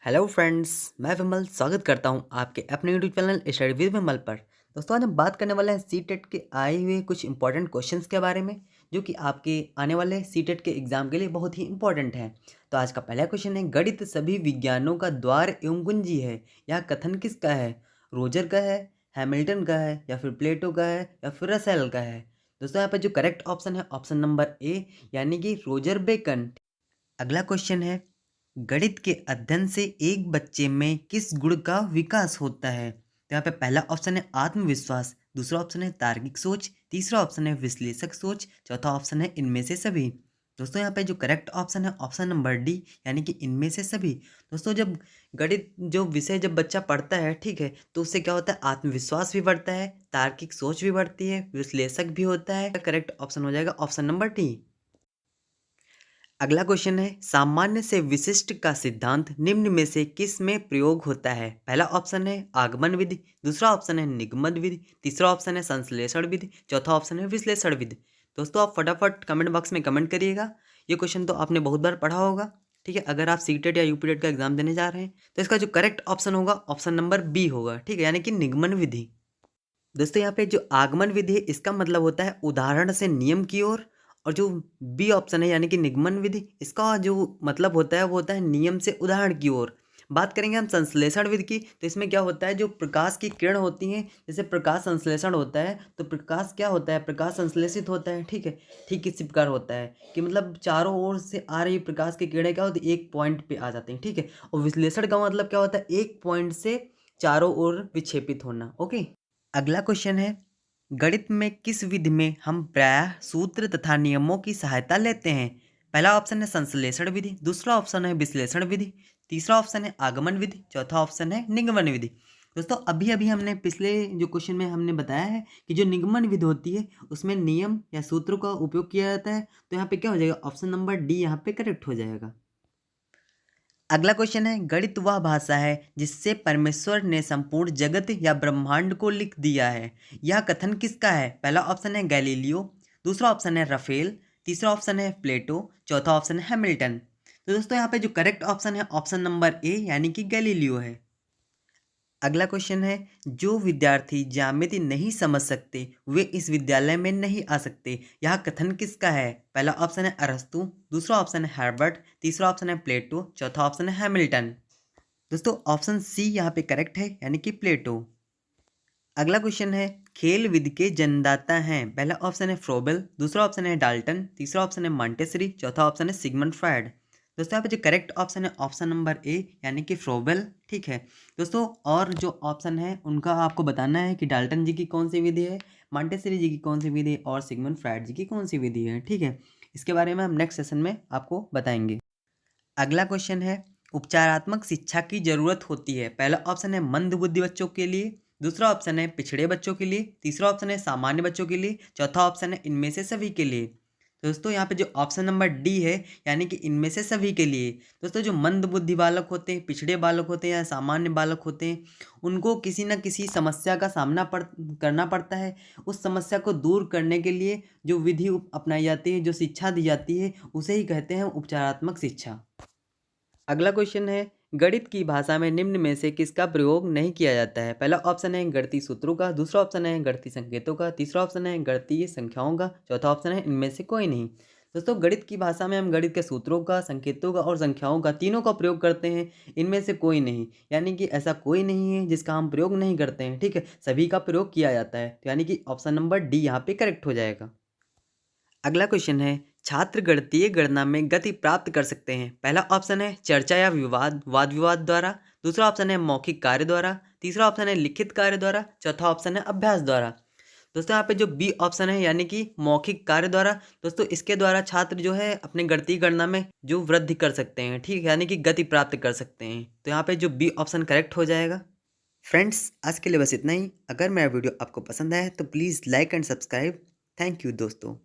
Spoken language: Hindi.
हेलो फ्रेंड्स, मैं विमल स्वागत करता हूं आपके अपने यूट्यूब चैनल स्टडी विद विमल पर। दोस्तों, आज हम बात करने वाले हैं सीटेट के आए हुए कुछ इंपॉर्टेंट क्वेश्चंस के बारे में, जो कि आपके आने वाले सीटेट के एग्जाम के लिए बहुत ही इंपॉर्टेंट हैं। तो आज का पहला क्वेश्चन है, गणित सभी विज्ञानों का द्वार एवं कुंजी है। यह कथन किसका है? रोजर का है, हैमिल्टन का है, या फिर प्लेटो का है, या फिर रसेल का है? दोस्तों, यहाँ पे जो करेक्ट ऑप्शन है ऑप्शन नंबर ए, यानी कि रोजर बेकन। अगला क्वेश्चन है, गणित के अध्ययन से एक बच्चे में किस गुण का विकास होता है? तो यहाँ पे पहला ऑप्शन है आत्मविश्वास, दूसरा ऑप्शन है तार्किक सोच, तीसरा ऑप्शन है विश्लेषक सोच, चौथा ऑप्शन है इनमें से सभी। दोस्तों, यहाँ पे जो करेक्ट ऑप्शन है ऑप्शन नंबर डी, यानी कि इनमें से सभी। दोस्तों, जब गणित जो विषय जब बच्चा पढ़ता है, ठीक है, तो उससे क्या होता है? आत्मविश्वास भी बढ़ता है, तार्किक सोच भी बढ़ती है, विश्लेषक भी होता है। करेक्ट ऑप्शन हो जाएगा ऑप्शन नंबर डी। अगला क्वेश्चन है, सामान्य से विशिष्ट का सिद्धांत निम्न में से किस में प्रयोग होता है? पहला ऑप्शन है आगमन विधि, दूसरा ऑप्शन है निगमन विधि, तीसरा ऑप्शन है संश्लेषण विधि, चौथा ऑप्शन है विश्लेषण विधि। दोस्तों, आप फटाफट कमेंट बॉक्स में कमेंट करिएगा। ये क्वेश्चन तो आपने बहुत बार पढ़ा होगा, ठीक है। अगर आप सीटेट या यूपीटेट का एग्जाम देने जा रहे हैं तो इसका जो करेक्ट ऑप्शन होगा ऑप्शन नंबर बी होगा, ठीक है, यानी कि निगमन विधि। दोस्तों, यहाँ पे जो आगमन विधि है इसका मतलब होता है उदाहरण से नियम की ओर, और जो बी ऑप्शन है यानी कि निगमन विधि, इसका जो मतलब होता है वो होता है नियम से उदाहरण की ओर। बात करेंगे हम संश्लेषण विधि की, तो इसमें क्या होता है, जो प्रकाश की किरण होती हैं, जैसे प्रकाश संश्लेषण होता है, तो प्रकाश क्या होता है? प्रकाश संश्लेषित होता है, ठीक है। ठीक इसी प्रकार होता है कि मतलब चारों ओर से आ रही प्रकाश की किरणें क्या होती है? एक पॉइंट पे आ जाती हैं, ठीक है। और विश्लेषण का मतलब क्या होता है? एक पॉइंट से चारों ओर विक्षेपित होना। ओके। अगला क्वेश्चन है, गणित में किस विधि में हम प्रायः सूत्र तथा नियमों की सहायता लेते हैं? पहला ऑप्शन है संश्लेषण विधि, दूसरा ऑप्शन है विश्लेषण विधि, तीसरा ऑप्शन है आगमन विधि, चौथा ऑप्शन है निगमन विधि। दोस्तों, अभी अभी हमने पिछले जो क्वेश्चन में हमने बताया है कि जो निगमन विधि होती है उसमें नियम या सूत्रों का उपयोग किया जाता है। तो यहाँ पे क्या हो जाएगा? ऑप्शन नंबर डी यहाँ पे करेक्ट हो जाएगा। अगला क्वेश्चन है, गणित वह भाषा है जिससे परमेश्वर ने संपूर्ण जगत या ब्रह्मांड को लिख दिया है। यह कथन किसका है? पहला ऑप्शन है गैलीलियो, दूसरा ऑप्शन है रफेल, तीसरा ऑप्शन है प्लेटो, चौथा ऑप्शन है हैमिल्टन। तो दोस्तों, यहाँ पे जो करेक्ट ऑप्शन है ऑप्शन नंबर ए, यानी कि गैलीलियो है। अगला क्वेश्चन है, जो विद्यार्थी ज्यामिति नहीं समझ सकते वे इस विद्यालय में नहीं आ सकते। यह कथन किसका है? पहला ऑप्शन है अरस्तु, दूसरा ऑप्शन है हर्बर्ट, तीसरा ऑप्शन है प्लेटो, चौथा ऑप्शन है हैमिल्टन। दोस्तों, ऑप्शन सी यहाँ पे करेक्ट है, यानी कि प्लेटो। अगला क्वेश्चन है, खेल विधि के जन्मदाता हैं। पहला ऑप्शन है फ्रोबेल, दूसरा ऑप्शन है डाल्टन, तीसरा ऑप्शन है मॉन्टेसरी, चौथा ऑप्शन है सिगमंड फ्रायड। दोस्तों, यहाँ पे जो करेक्ट ऑप्शन है ऑप्शन नंबर ए, यानी कि फ्रोबेल, ठीक है। दोस्तों, और जो ऑप्शन है उनका आपको बताना है कि डाल्टन जी की कौन सी विधि है, मॉन्टेसरी जी की कौन सी विधि है, और सिगमंड फ्रायड जी की कौन सी विधि है, ठीक है। इसके बारे में हम नेक्स्ट सेशन में आपको बताएंगे। अगला क्वेश्चन है, उपचारात्मक शिक्षा की जरूरत होती है। पहला ऑप्शन है मंद बुद्धि बच्चों के लिए, दूसरा ऑप्शन है पिछड़े बच्चों के लिए, तीसरा ऑप्शन है सामान्य बच्चों के लिए, चौथा ऑप्शन है इनमें से सभी के लिए। दोस्तों, यहाँ पे जो ऑप्शन नंबर डी है, यानी कि इनमें से सभी के लिए। दोस्तों, जो मंद बुद्धि बालक होते हैं, पिछड़े बालक होते हैं या सामान्य बालक होते हैं, उनको किसी न किसी समस्या का सामना करना पड़ता है। उस समस्या को दूर करने के लिए जो विधि अपनाई जाती है, जो शिक्षा दी जाती है, उसे ही कहते हैं उपचारात्मक शिक्षा। अगला क्वेश्चन है, गणित की भाषा में निम्न में से किसका प्रयोग नहीं किया जाता है? पहला ऑप्शन है गणितीय सूत्रों का, दूसरा ऑप्शन है गणितीय संकेतों का, तीसरा ऑप्शन है गणितीय संख्याओं का, चौथा ऑप्शन है इनमें से कोई नहीं। दोस्तों, गणित की भाषा में हम गणित के सूत्रों का, संकेतों का और संख्याओं का, तीनों का प्रयोग करते हैं। इनमें से कोई नहीं, यानी कि ऐसा कोई नहीं है जिसका हम प्रयोग नहीं करते हैं, ठीक है। सभी का प्रयोग किया जाता है, तो यानी कि ऑप्शन नंबर डी यहाँ पे करेक्ट हो जाएगा। अगला क्वेश्चन है, छात्र गणितीय गणना में गति प्राप्त कर सकते हैं। पहला ऑप्शन है चर्चा या विवाद, वाद विवाद द्वारा, दूसरा ऑप्शन है मौखिक कार्य द्वारा, तीसरा ऑप्शन है लिखित कार्य द्वारा, चौथा ऑप्शन है अभ्यास द्वारा। दोस्तों, यहाँ पे जो बी ऑप्शन है, यानी कि मौखिक कार्य द्वारा, दोस्तों इसके द्वारा छात्र जो है अपने गणितीय गणना में जो वृद्धि कर सकते हैं, ठीक है, यानी कि गति प्राप्त कर सकते हैं। तो यहाँ पे जो बी ऑप्शन करेक्ट हो जाएगा। फ्रेंड्स, आज के लिए बस इतना ही। अगर मेरा वीडियो आपको पसंद आया तो please like and subscribe. Thank you दोस्तों।